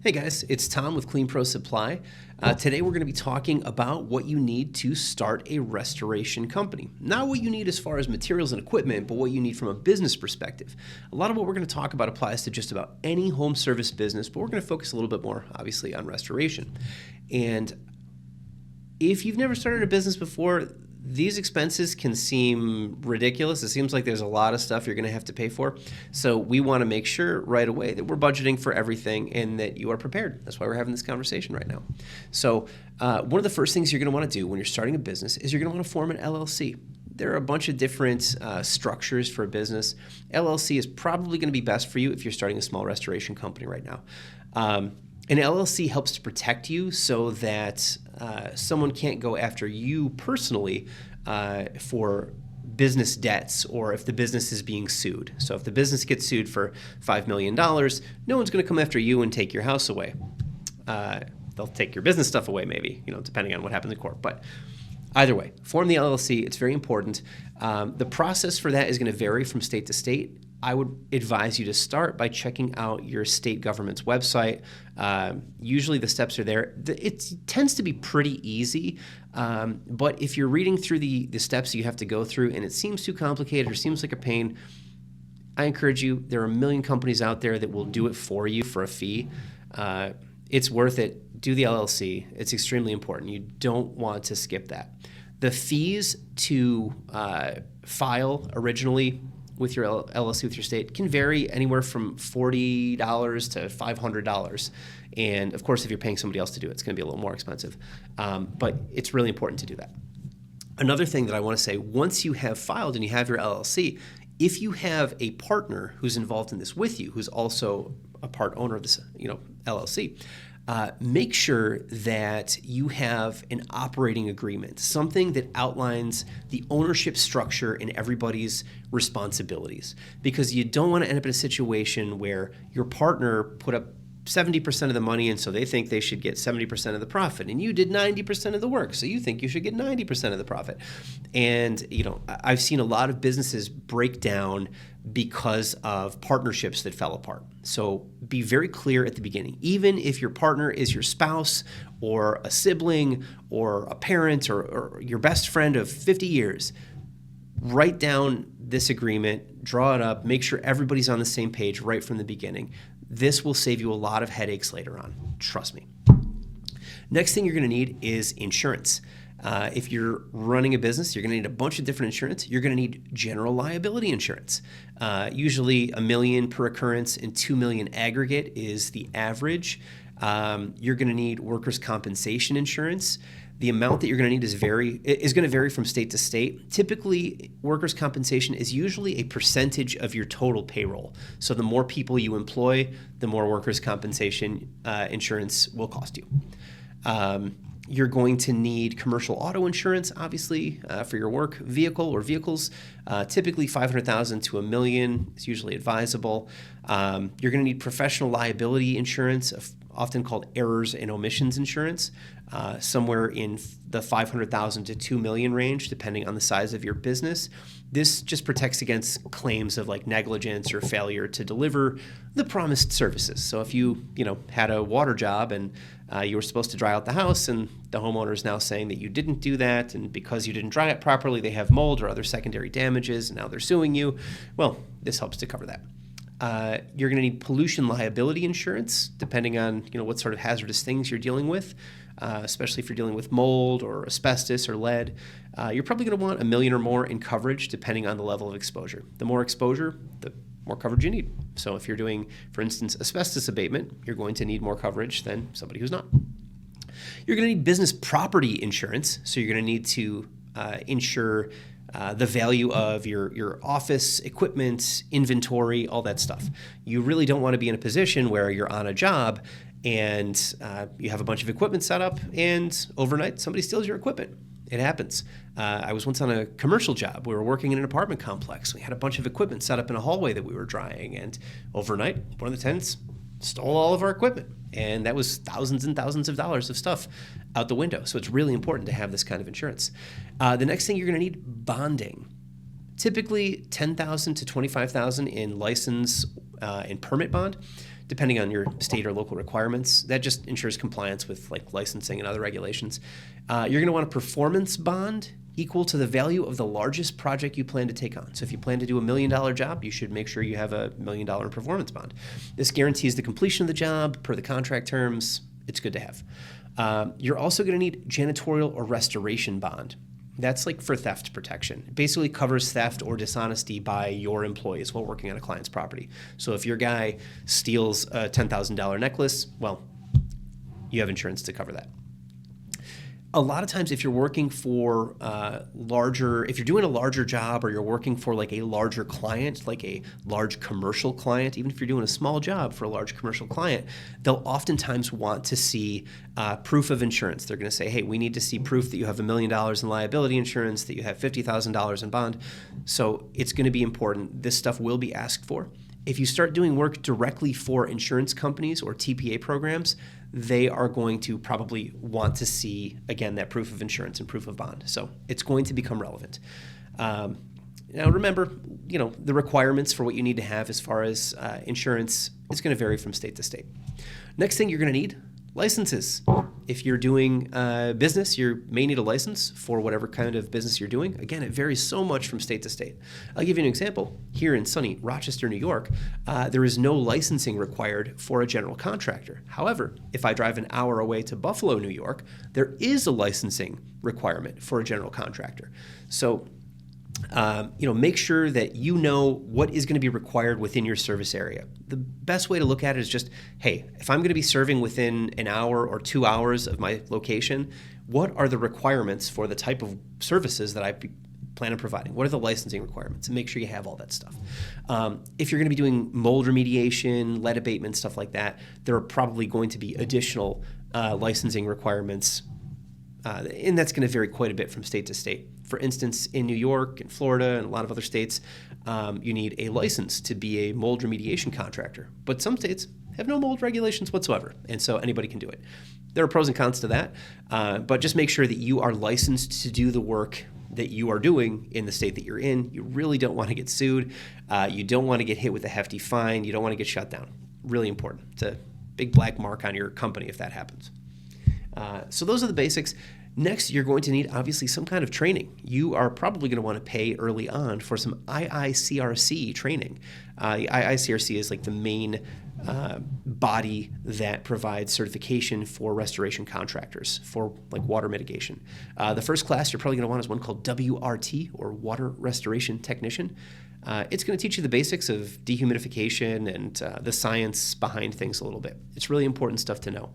Hey guys, it's Tom with Clean Pro Supply. Today we're going to be talking about what you need to start a restoration company. Not what you need as far as materials and equipment, but what you need from a business perspective. A lot of what we're going to talk about applies to just about any home service business, but we're going to focus a little bit more, obviously, on restoration. And if you've never started a business before, these expenses can seem ridiculous. It seems like there's a lot of stuff you're going to have to pay for. So we want to make sure right away that we're budgeting for everything and that you are prepared. That's why we're having this conversation right now. So one of the first things you're going to want to do when you're starting a business is you're going to want to form an LLC. There are a bunch of different structures for a business. LLC is probably going to be best for you if you're starting a small restoration company right now. An LLC helps to protect you so that someone can't go after you personally for business debts or if the business is being sued. So if the business gets sued for $5 million, no one's going to come after you and take your house away. They'll take your business stuff away maybe, depending on what happens in court. But either way, form the LLC. It's very important. The process for that is going to vary from state to state. I would advise you to start by checking out your state government's website. Usually the steps are there. It tends to be pretty easy, but if you're reading through the steps you have to go through and it seems too complicated or seems like a pain, I encourage you, there are a million companies out there that will do it for you for a fee. It's worth it. Do the LLC. It's extremely important. You don't want to skip that. The fees to file originally with your LLC with your state can vary anywhere from $40 to $500. And of course, if you're paying somebody else to do it, it's going to be a little more expensive. But it's really important to do that. Another thing that I want to say, once you have filed and you have your LLC, if you have a partner who's involved in this with you, who's also a part owner of this, LLC, make sure that you have an operating agreement, something that outlines the ownership structure and everybody's responsibilities. Because you don't want to end up in a situation where your partner put up 70% of the money and so they think they should get 70% of the profit and you did 90% of the work, so you think you should get 90% of the profit. And I've seen a lot of businesses break down because of partnerships that fell apart. So be very clear at the beginning. Even if your partner is your spouse or a sibling or a parent or your best friend of 50 years, write down this agreement, draw it up, make sure everybody's on the same page right from the beginning. This will save you a lot of headaches later on. Trust me. Next thing you're going to need is insurance. If you're running a business, you're going to need a bunch of different insurance. You're going to need general liability insurance. Usually $1 million per occurrence and $2 million aggregate is the average. You're going to need workers' compensation insurance. The amount that you're going to need is going to vary from state to state. Typically, workers' compensation is usually a percentage of your total payroll. So the more people you employ, the more workers' compensation insurance will cost you. You're going to need commercial auto insurance, obviously, for your work vehicle or vehicles. Typically $500,000 to $1 million is usually advisable. You're going to need professional liability insurance, often called errors and omissions insurance, somewhere in the $500,000 to $2 million range, depending on the size of your business. This just protects against claims of like negligence or failure to deliver the promised services. So if you had a water job and you were supposed to dry out the house and the homeowner is now saying that you didn't do that, and because you didn't dry it properly, they have mold or other secondary damages, and now they're suing you, well, this helps to cover that. You're going to need pollution liability insurance, depending on what sort of hazardous things you're dealing with, especially if you're dealing with mold or asbestos or lead. You're probably going to want $1 million or more in coverage, depending on the level of exposure. The more exposure, the more coverage you need. So if you're doing, for instance, asbestos abatement, you're going to need more coverage than somebody who's not. You're going to need business property insurance, so you're going to need to insure the value of your office, equipment, inventory, all that stuff. You really don't want to be in a position where you're on a job and you have a bunch of equipment set up and overnight somebody steals your equipment. It happens. I was once on a commercial job. We were working in an apartment complex. We had a bunch of equipment set up in a hallway that we were drying, and overnight one of the tenants stole all of our equipment. And that was thousands and thousands of dollars of stuff out the window. So it's really important to have this kind of insurance. The next thing you're going to need, bonding. Typically $10,000 to $25,000 in license and permit bond. depending on your state or local requirements. That just ensures compliance with like licensing and other regulations. You're going to want a performance bond equal to the value of the largest project you plan to take on. So if you plan to do $1 million job, you should make sure you have a $1 million performance bond. This guarantees the completion of the job per the contract terms. It's good to have. You're also going to need janitorial or restoration bond. That's like for theft protection. It basically covers theft or dishonesty by your employees while working on a client's property. So if your guy steals a $10,000 necklace, well, you have insurance to cover that. A lot of times if you're working for if you're doing a larger job or you're working for like a larger client, like a large commercial client, even if you're doing a small job for a large commercial client, they'll oftentimes want to see proof of insurance. They're going to say, hey, we need to see proof that you have $1 million in liability insurance, that you have $50,000 in bond. So it's going to be important. This stuff will be asked for. If you start doing work directly for insurance companies or TPA programs, they are going to probably want to see, again, that proof of insurance and proof of bond. So it's going to become relevant. Now, remember, the requirements for what you need to have as far as insurance is going to vary from state to state. Next thing you're going to need, licenses. If you're doing business, you may need a license for whatever kind of business you're doing. Again, it varies so much from state to state. I'll give you an example. Here in sunny Rochester, New York, there is no licensing required for a general contractor. However, if I drive an hour away to Buffalo, New York, there is a licensing requirement for a general contractor. So make sure that you know what is going to be required within your service area. The best way to look at it is just, hey, if I'm going to be serving within an hour or 2 hours of my location, what are the requirements for the type of services that I plan on providing? What are the licensing requirements? And make sure you have all that stuff. If you're going to be doing mold remediation, lead abatement, stuff like that, there are probably going to be additional licensing requirements. And that's going to vary quite a bit from state to state. For instance, in New York and Florida and a lot of other states, you need a license to be a mold remediation contractor. But some states have no mold regulations whatsoever, and so anybody can do it. There are pros and cons to that, but just make sure that you are licensed to do the work that you are doing in the state that you're in. You really don't want to get sued. You don't want to get hit with a hefty fine. You don't want to get shut down. Really important. It's a big black mark on your company if that happens. So those are the basics. Next, you're going to need, obviously, some kind of training. You are probably going to want to pay early on for some IICRC training. The IICRC is like the main body that provides certification for restoration contractors for like water mitigation. The first class you're probably going to want is one called WRT, or Water Restoration Technician. It's going to teach you the basics of dehumidification and the science behind things a little bit. It's really important stuff to know.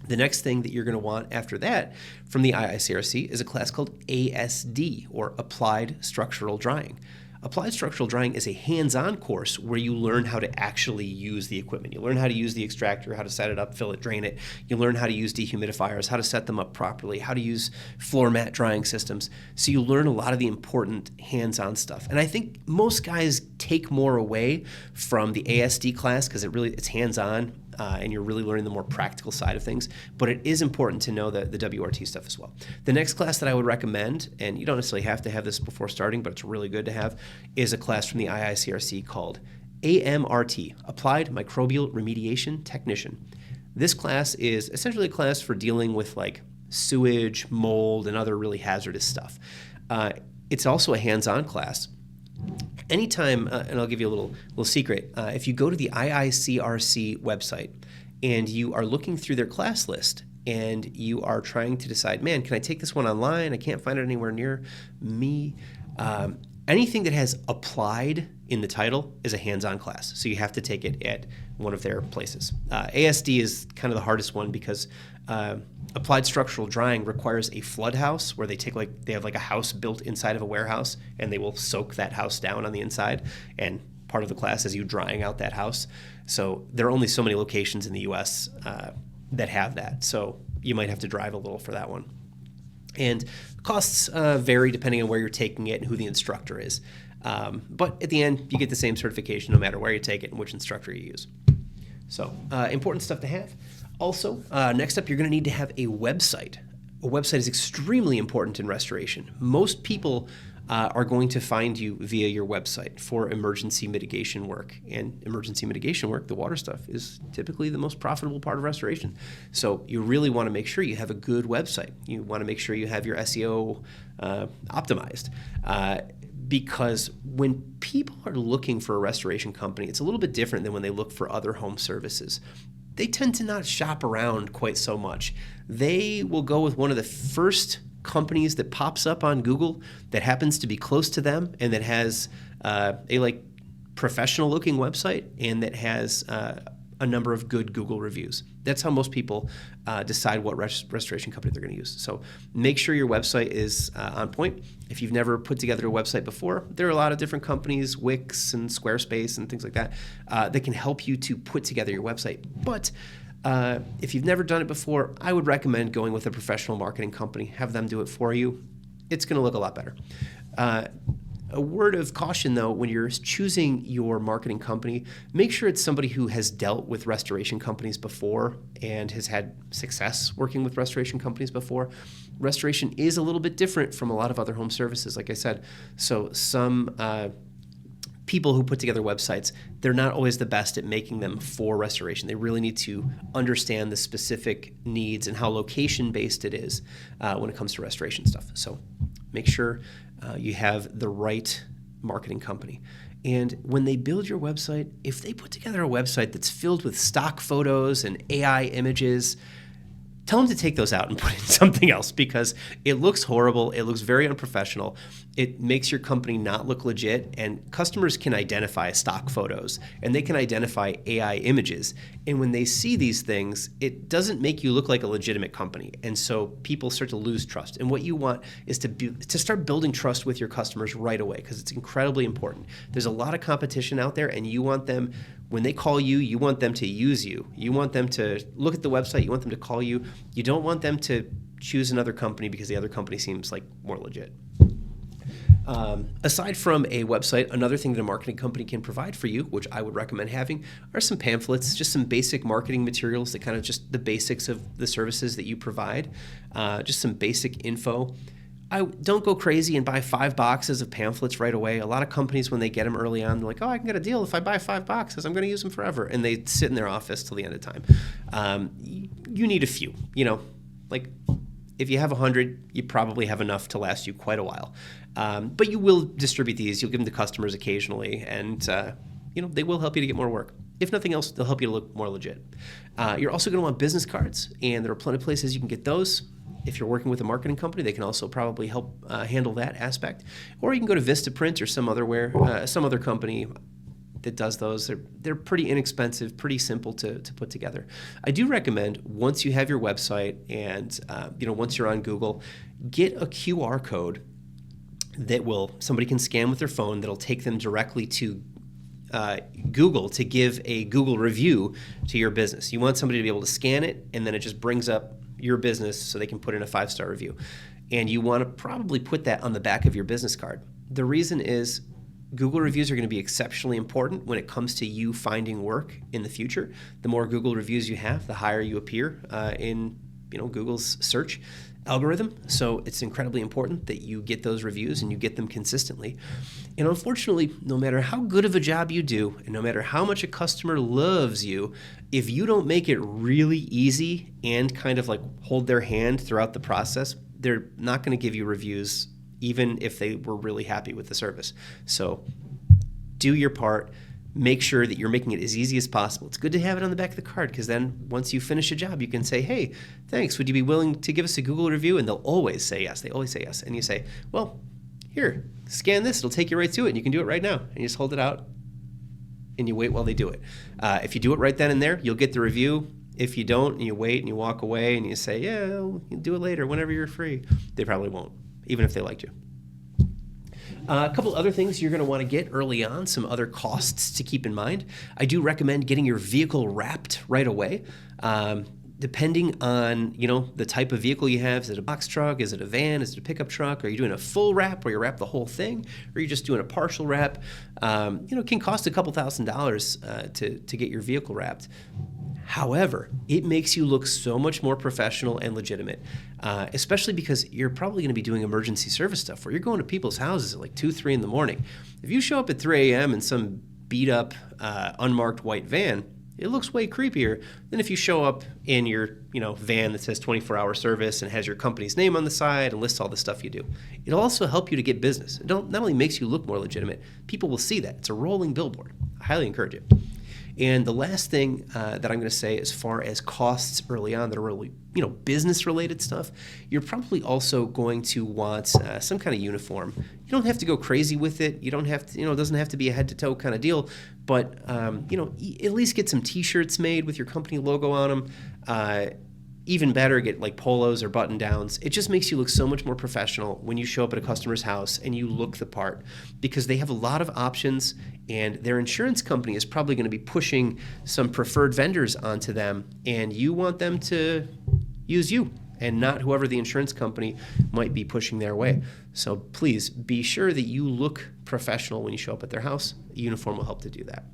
The next thing that you're going to want after that from the IICRC is a class called ASD, or Applied Structural Drying. Applied Structural Drying is a hands-on course where you learn how to actually use the equipment. You learn how to use the extractor, how to set it up, fill it, drain it. You learn how to use dehumidifiers, how to set them up properly, how to use floor mat drying systems. So you learn a lot of the important hands-on stuff. And I think most guys take more away from the ASD class because it's hands-on. And you're really learning the more practical side of things. But it is important to know the WRT stuff as well. The next class that I would recommend, and you don't necessarily have to have this before starting, but it's really good to have, is a class from the IICRC called AMRT, Applied Microbial Remediation Technician. This class is essentially a class for dealing with like sewage, mold, and other really hazardous stuff. It's also a hands-on class. Anytime, and I'll give you a little secret, if you go to the IICRC website and you are looking through their class list and you are trying to decide, man, can I take this one online? I can't find it anywhere near me. Anything that has applied in the title is a hands-on class, so you have to take it at one of their places. ASD is kind of the hardest one because applied structural drying requires a flood house where they have like a house built inside of a warehouse and they will soak that house down on the inside, and part of the class is you drying out that house. So there are only so many locations in the US that have that, so you might have to drive a little for that one. And costs vary depending on where you're taking it and who the instructor is. But at the end, you get the same certification no matter where you take it and which instructor you use. So important stuff to have. Also, next up, you're going to need to have a website a website is extremely important in restoration. Most people are going to find you via your website for emergency mitigation work. And emergency mitigation work, the water stuff, is typically the most profitable part of restoration. So you really want to make sure you have a good website. You want to make sure you have your SEO optimized. Because when people are looking for a restoration company, it's a little bit different than when they look for other home services. They tend to not shop around quite so much. They will go with one of the first companies that pops up on Google that happens to be close to them and that has a professional looking website and that has a number of good Google reviews. That's how most people decide what restoration company they're going to use. So make sure your website is on point. If you've never put together a website before, there are a lot of different companies, Wix and Squarespace and things like that, that can help you to put together your website. But if you've never done it before, I would recommend going with a professional marketing company. Have them do it for you. It's going to look a lot better. A word of caution, though, when you're choosing your marketing company, make sure it's somebody who has dealt with restoration companies before and has had success working with restoration companies before. Restoration is a little bit different from a lot of other home services, like I said. So some people who put together websites, they're not always the best at making them for restoration. They really need to understand the specific needs and how location-based it is when it comes to restoration stuff. So make sure you have the right marketing company. And when they build your website, if they put together a website that's filled with stock photos and AI images, tell them to take those out and put in something else because it looks horrible. It looks very unprofessional. It makes your company not look legit, and customers can identify stock photos and they can identify AI images. And when they see these things, it doesn't make you look like a legitimate company. And so people start to lose trust. And what you want is to start building trust with your customers right away because it's incredibly important. There's a lot of competition out there, and you want them, when they call you, you want them to use you. You want them to look at the website. You want them to call you. You don't want them to choose another company because the other company seems like more legit. Aside from a website, another thing that a marketing company can provide for you, which I would recommend having, are some pamphlets, just some basic marketing materials that kind of just the basics of the services that you provide, just some basic info. I don't go crazy and buy 5 boxes of pamphlets right away. A lot of companies, when they get them early on, they're like, oh, I can get a deal if I buy 5 boxes. I'm going to use them forever. And they sit in their office till the end of time. You need a few, like if you have 100, you probably have enough to last you quite a while. But you will distribute these. You'll give them to customers occasionally, and they will help you to get more work. If nothing else, they'll help you to look more legit. You're also going to want business cards, and there are plenty of places you can get those. If you're working with a marketing company, they can also probably help handle that aspect. Or you can go to Vistaprint or some other company that does those. They're pretty inexpensive, pretty simple to put together. I do recommend once you have your website and once you're on Google, get a QR code that somebody can scan with their phone that'll take them directly to Google to give a Google review to your business. You want somebody to be able to scan it, and then it just brings up your business so they can put in a 5-star review. And you want to probably put that on the back of your business card. The reason is Google reviews are going to be exceptionally important when it comes to you finding work in the future. The more Google reviews you have, the higher you appear in Google's search algorithm. So it's incredibly important that you get those reviews and you get them consistently. And unfortunately, no matter how good of a job you do, and no matter how much a customer loves you, if you don't make it really easy and kind of like hold their hand throughout the process, they're not going to give you reviews even if they were really happy with the service. So do your part. Make sure that you're making it as easy as possible. It's good to have it on the back of the card because then once you finish a job, you can say, hey, thanks. Would you be willing to give us a Google review? And they'll always say yes. They always say yes. And you say, well, here, scan this. It'll take you right to it. And you can do it right now. And you just hold it out and you wait while they do it. If you do it right then and there, you'll get the review. If you don't, and you wait and you walk away and you say, yeah, you can do it later whenever you're free, they probably won't, even if they liked you. A couple other things you're going to want to get early on, some other costs to keep in mind. I do recommend getting your vehicle wrapped right away. depending on, the type of vehicle you have, is it a box truck, is it a van, is it a pickup truck, are you doing a full wrap where you wrap the whole thing, or are you just doing a partial wrap, it can cost a couple $1,000s to get your vehicle wrapped. However, it makes you look so much more professional and legitimate, especially because you're probably going to be doing emergency service stuff where you're going to people's houses at like 2, 3 in the morning. If you show up at 3 a.m. in some beat up, unmarked white van, it looks way creepier than if you show up in your, van that says 24-hour service and has your company's name on the side and lists all the stuff you do. It'll also help you to get business. It not only makes you look more legitimate, people will see that. It's a rolling billboard. I highly encourage it. And the last thing that I'm going to say as far as costs early on that are really, business-related stuff, you're probably also going to want some kind of uniform. You don't have to go crazy with it. You don't have to, it doesn't have to be a head-to-toe kind of deal. But, at least get some T-shirts made with your company logo on them. Even better, get like polos or button downs. It just makes you look so much more professional when you show up at a customer's house and you look the part, because they have a lot of options and their insurance company is probably going to be pushing some preferred vendors onto them, and you want them to use you and not whoever the insurance company might be pushing their way. So please be sure that you look professional when you show up at their house. A uniform will help to do that.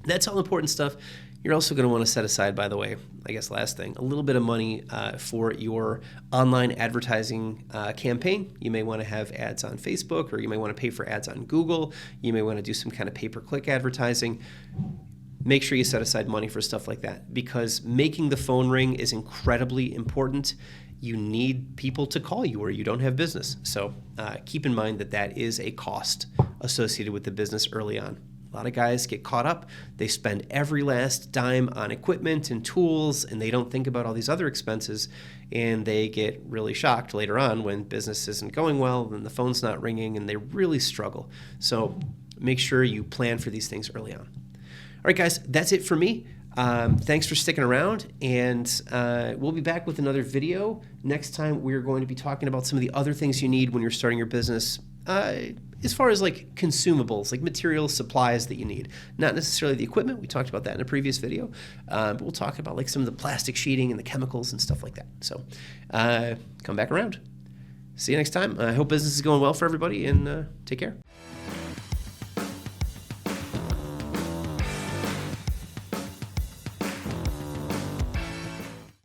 That's all important stuff. You're also going to want to set aside, by the way, I guess last thing, a little bit of money for your online advertising campaign. You may want to have ads on Facebook, or you may want to pay for ads on Google. You may want to do some kind of pay-per-click advertising. Make sure you set aside money for stuff like that, because making the phone ring is incredibly important. You need people to call you or you don't have business. So keep in mind that that is a cost associated with the business early on. A lot of guys get caught up. They spend every last dime on equipment and tools, and they don't think about all these other expenses, and they get really shocked later on when business isn't going well and the phone's not ringing, and they really struggle. So make sure you plan for these things early on. All right, guys, that's it for me. Thanks for sticking around, and we'll be back with another video. Next time, we're going to be talking about some of the other things you need when you're starting your business, as far as like consumables, like materials, supplies that you need. Not necessarily the equipment. We talked about that in a previous video. But we'll talk about like some of the plastic sheeting and the chemicals and stuff like that. So come back around. See you next time. I hope business is going well for everybody, and take care.